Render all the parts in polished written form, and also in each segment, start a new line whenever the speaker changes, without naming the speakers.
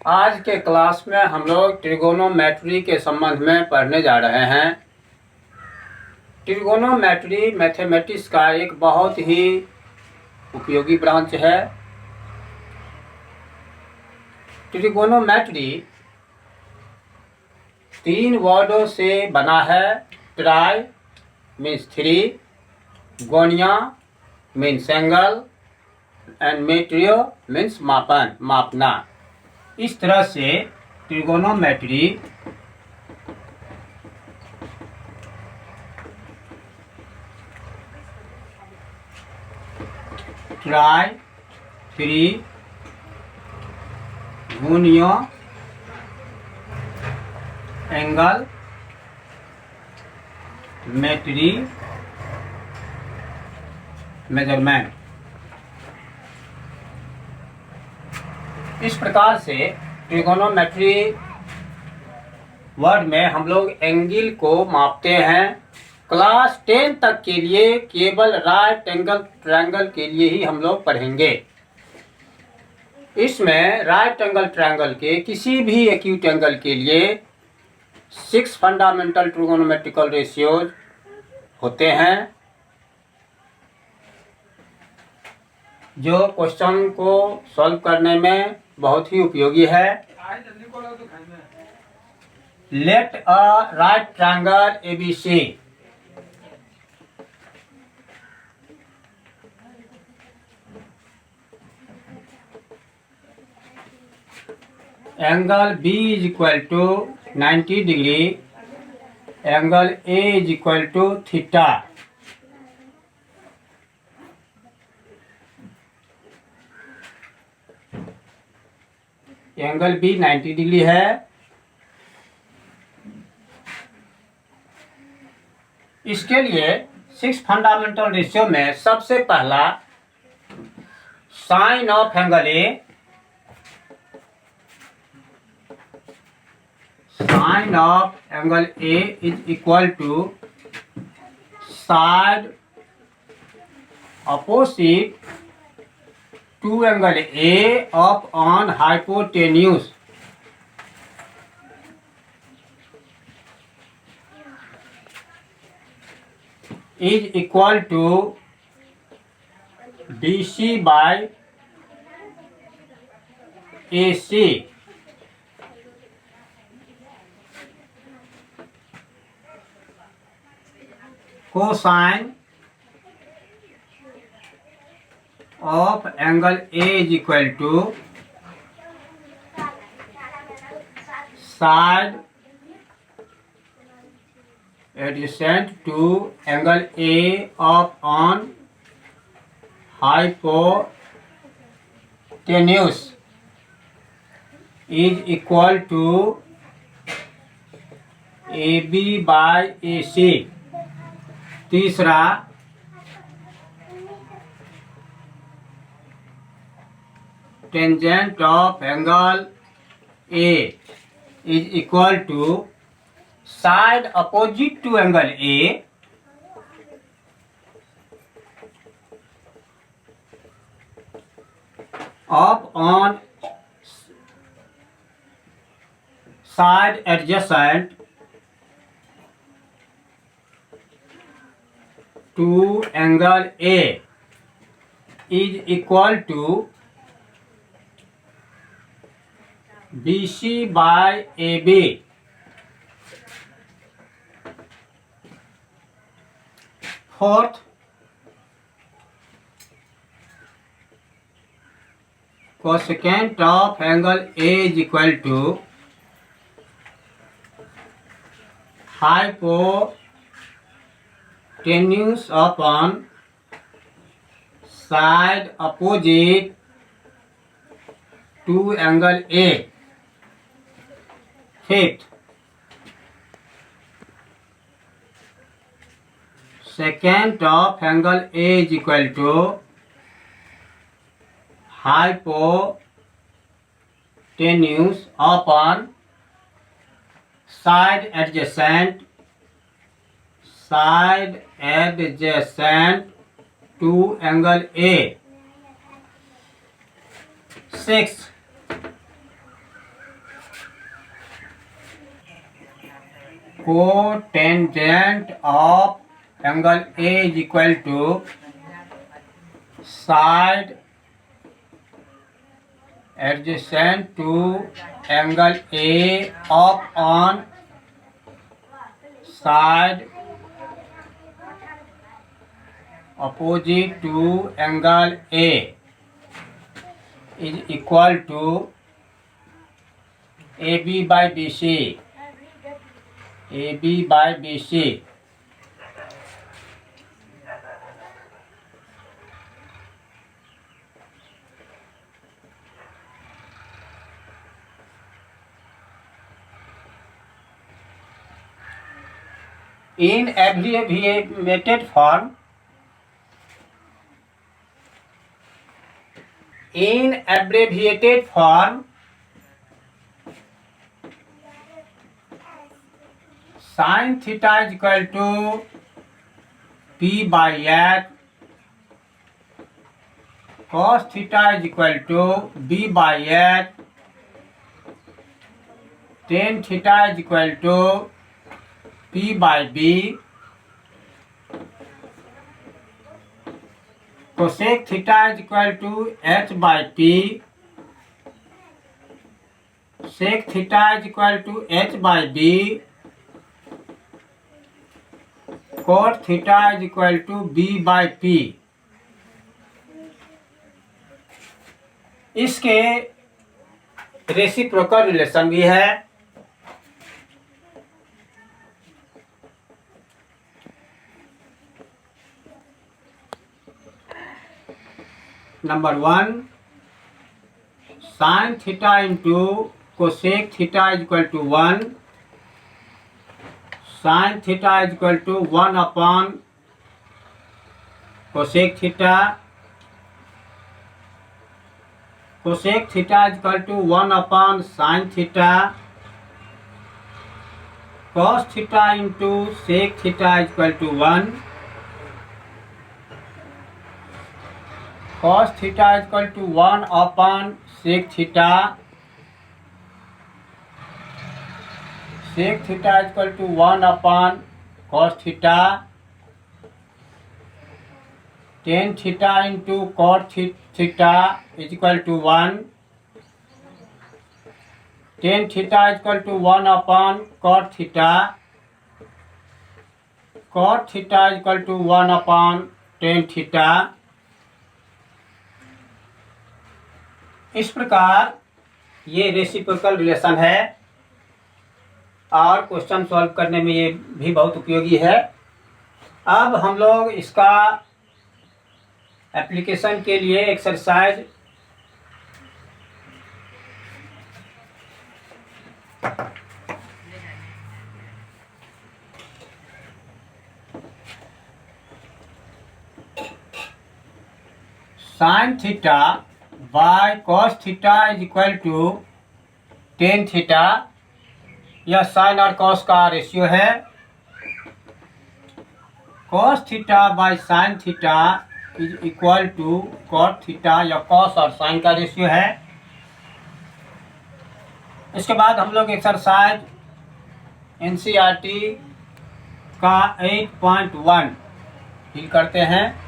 आज के क्लास में हम लोग ट्रिगोनोमेट्री के संबंध में पढ़ने जा रहे हैं। ट्रिगोनोमेट्री मैथमेटिक्स का एक बहुत ही उपयोगी ब्रांच है। ट्रिगोनोमेट्री 3 वर्डों से बना है। Tri means 3, gonia means angle and मेट्रियो मीन्स मापन, मापना। इस तरह से ट्रिगोनोमेट्री ट्राई, 3, गुणियों, एंगल, मेट्री, मेजरमेंट। इस प्रकार से ट्रिगोनोमेट्री वर्ड में हम लोग एंगल को मापते हैं। क्लास 10 तक के लिए केवल राइट एंगल ट्रायंगल के लिए ही हम लोग पढ़ेंगे। इसमें राइट एंगल ट्रायंगल के किसी भी एक्यूट एंगल के लिए 6 फंडामेंटल ट्रिगोनोमेट्रिकल रेशियोज होते हैं, जो क्वेश्चन को सॉल्व करने में बहुत ही उपयोगी है। Let a right triangle ABC angle B is equal to 90 degree, angle A is equal to theta. Angle B 90 degree है। इसके लिए 6 फंडामेंटल रेशियो में सबसे पहला sine of angle A, sine of angle A is equal to side opposite to angle A of on hypotenuse. Is equal to BC by AC। Cosine of angle A is equal to side adjacent to angle A of on hypotenuse is equal to AB by AC। तीसरा tangent of angle A is equal to side opposite to angle A of on side adjacent to angle A is equal to BC by AB। Fourth cosecant of angle A is equal to hypotenuse upon side opposite to angle A। Fifth secant of angle A is equal to hypotenuse upon side adjacent to angle A। 6 cotangent of angle A is equal to side adjacent to angle A upon side opposite to angle A is equal to AB by BC. AB by BC. In abbreviated form, sin theta is equal to P by H, cos theta is equal to B by H, tan theta is equal to P by B, cosec theta is equal to H by P, sec theta is equal to H by B, cot theta is equal to B by P. इसके reciprocal relation भी है। Number 1, sine theta into cosec theta is equal to 1, sine theta is equal to 1 upon cosec theta, cosec theta is equal to 1 upon sine theta, cos theta into sec theta is equal to 1, cos theta is equal to 1 upon sec theta, sec theta is equal to 1 upon cos theta, tan theta into cot theta is equal to 1, tan theta is equal to 1 upon cot theta, cot theta is equal to 1 upon tan theta। इस प्रकार ये reciprocal relation है और question solve करने में ये भी बहुत उपयोगी है। अब हम लोग इसका एप्लीकेशन के लिए exercise sine theta by cos theta is equal to tan theta, यह साइन और कॉस का रेशियो है। Cos theta by sine theta is equal to cot theta, या कॉस और साइन का रेशियो है। इसके बाद हम लोग एक्सरसाइज एनसीईआरटी का 8.1 फिल करते हैं।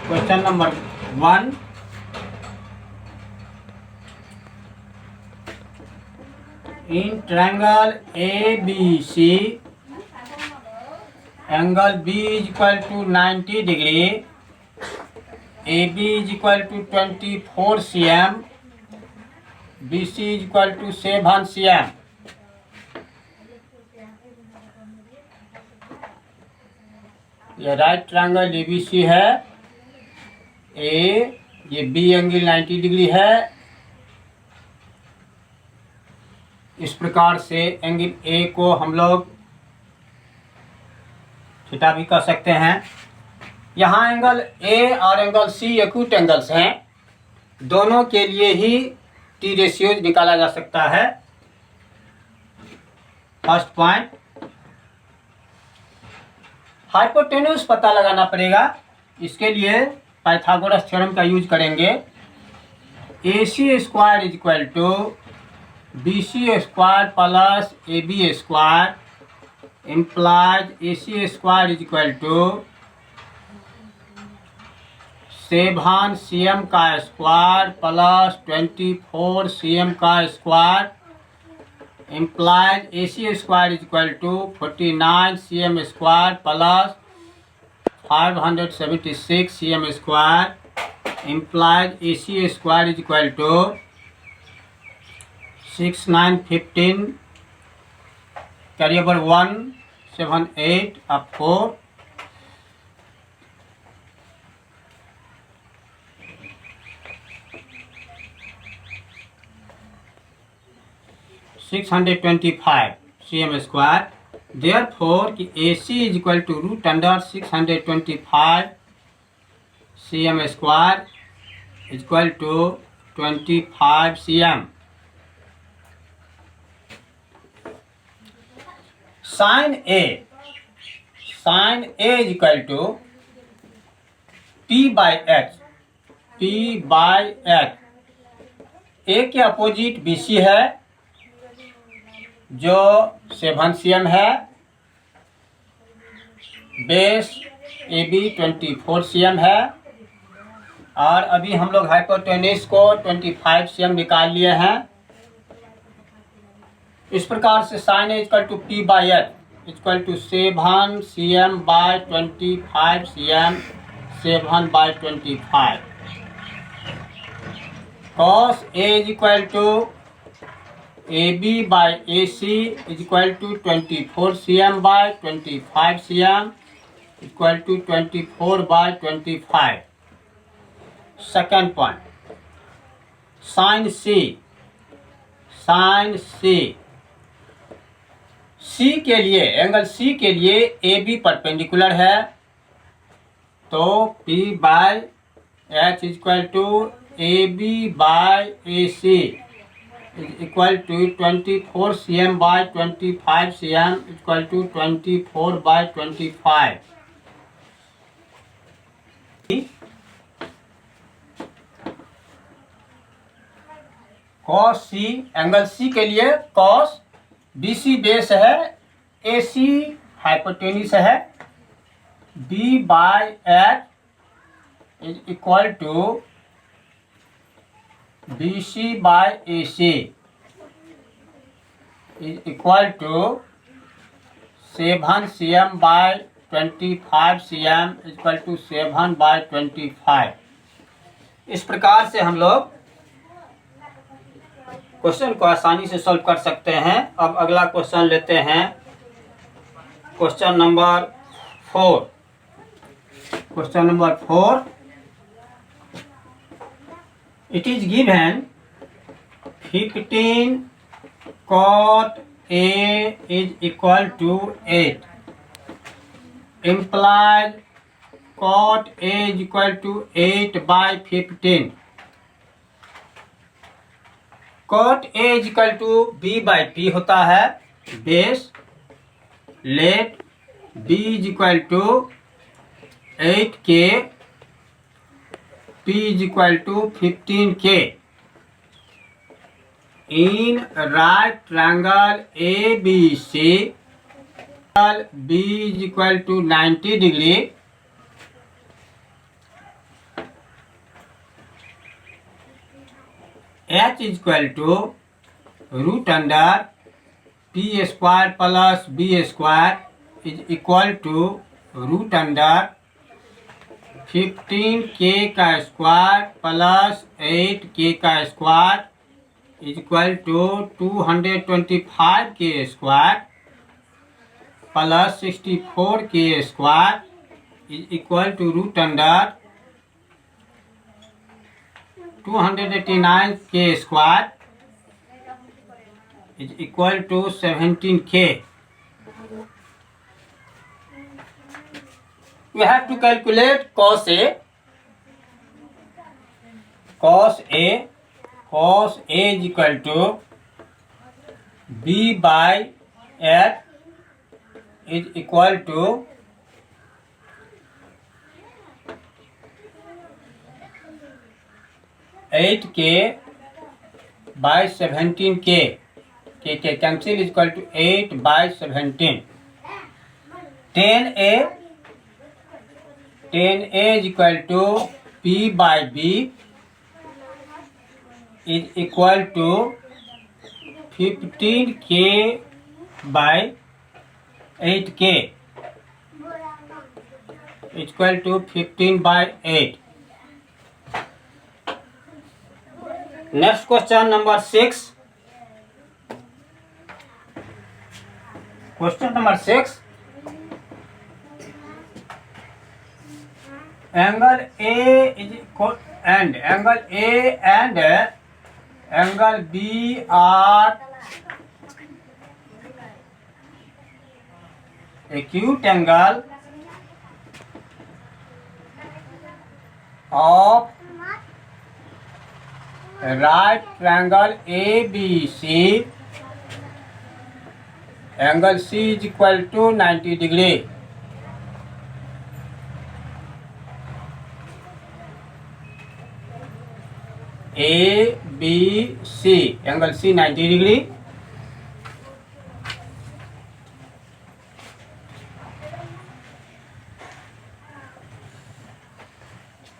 Question number 1, in triangle ABC angle B is equal to 90 degree, AB is equal to 24 cm, BC is equal to 7 cm। यह राइट ट्रायंगल ABC है। ये B एंगल 90 डिग्री है। इस प्रकार से एंगल A को हम लोग थीटा भी कह सकते हैं। यहाँ एंगल A और एंगल C एक्यूट एंगल्स हैं। दोनों के लिए ही टी रेशियो निकाला जा सकता है। फर्स्ट पॉइंट, हाइपोटेन्यूज पता लगाना पड़ेगा। इसके लिए पाइथागोरस थ्योरम का यूज करेंगे। AC square is equal to BC square plus AB square implies AC square is equal to 7cm का स्क्वायर प्लस 24cm का square implies AC square is equal to 49cm square plus 576cm square implies AC square is equal to 6 9 15 carry over 1 7 8 up 4 625 cm square. Therefore कि AC is equal to root under 625 cm square is equal to 25 cm। Sine A is equal to P/H। A के opposite BC है जो 7 cm है, base AB 24 cm है, और अभी हम लोग हाइपोटेन्यूस को 25 cm निकाल लिए हैं। इस प्रकार से sine A equal to P/H equal to 7 cm by 25 cm 7/25। cos A is equal to AB by AC is equal to 24 cm by 25 cm equal to 24 by 25। Second point, sin C के लिए angle C के लिए AB perpendicular है, तो P/H is equal to AB by AC is equal to 24 cm by 25 cm equal to 24 by 25। cos C angle C के लिए cos BC base है, AC hypotenuse है, B/H is equal to BC by AC is equal to 7 cm by 25 cm is equal to 7 by 25। इस प्रकार से हम लोग question को आसानी से सॉल्व कर सकते हैं। अब अगला क्वेश्चन लेते हैं, question number 4। Question number 4, it is given 15 cot A is equal to 8 implies cot A is equal to 8 by 15। cot A is equal to B/P होता है, base let B is equal to 8K, P is equal to 15K। In right triangle ABC, B is equal to 90 degree, H is equal to root under P square plus B square is equal to root under 15K का square plus 8K का square is equal to 225K square plus 64K square is equal to root under 289K square is equal to 17K। We have to calculate cos A. Cos A is equal to B/H is equal to 8k by 17k के cancel equal to 8 by 17. 10a is equal to p by b is equal to 15k by 8k equal to 15 by 8. Next question number 6. Question number 6. Angle A is equal and angle A and angle B are acute angle of right triangle ABC. Angle C is equal to 90 degree. ABC angle C 90 degree.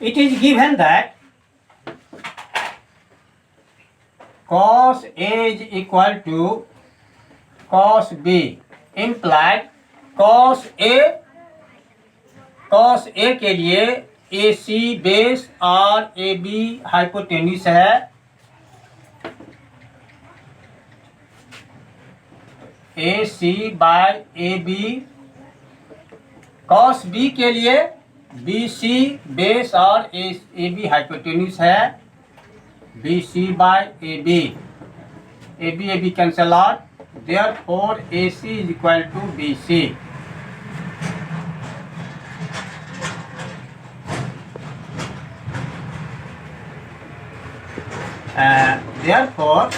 It is given that cos A is equal to cos B, implied cos A के लिए AC base और AB hypotenuse है. AC by AB. cos B के लिए BC base और AB hypotenuse है. BC by AB. AB cancel out. Therefore, AC is equal to BC. Therefore,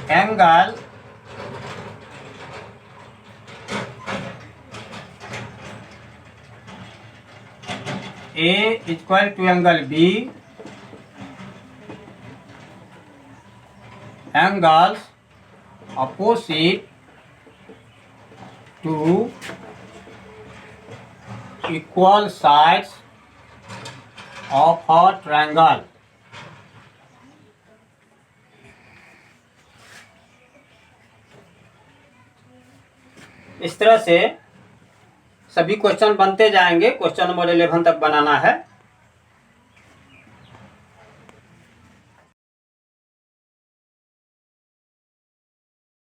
angle A is equal to angle B. Angles opposite to equal sides of a triangle. इस तरह से सभी question बनते जाएंगे. Question number 11 तक बनाना है.